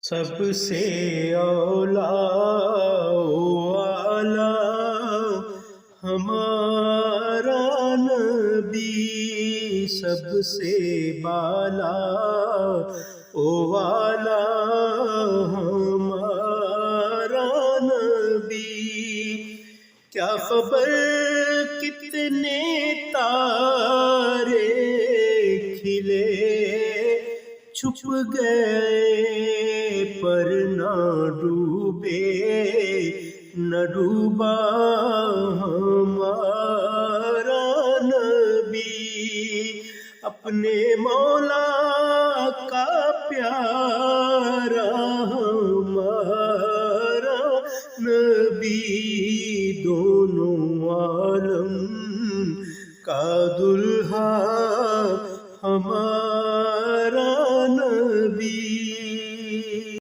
سب سے اولا والا ہمارا نبی، سب سے بالا او والا ہمارا نبی۔ کیا خبر کتنے تارے کھلے چھپ گئے پر نہ ڈوبے، نہ ڈوبا ہمارا نبی۔ اپنے مولا